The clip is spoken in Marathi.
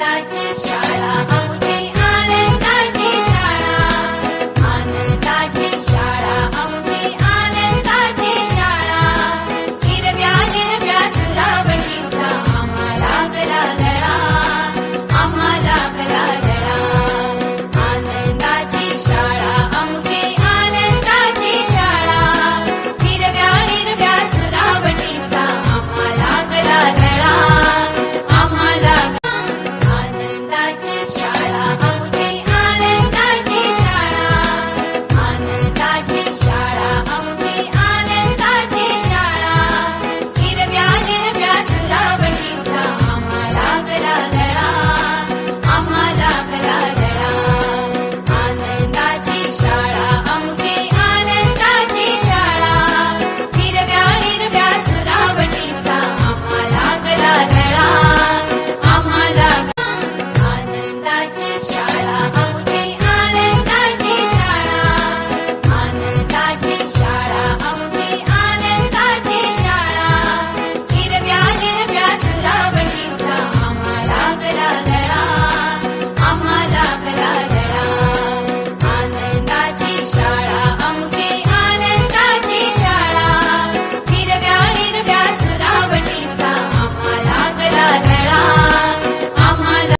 आनंदाची शाळा आमची आनंदाची शाळा आनंदाची शाळा आमची आनंदाची शाळा हिरव्या हिरव्या सुरावटीचा आम्हाला गला लळा आम्हाला गला लळा आनंदाची शाळा आमची आनंदाची शाळा हिरव्या हिरव्या सुरावटीचा आम्हाला गला लळा आम्हाला आनंदाची शाळा आमची आनंदाची शाळा आनंदाची शाळा आमची आनंदाची शाळा हिरव्या हिरव्या सुरावटीचा आम्हाला गला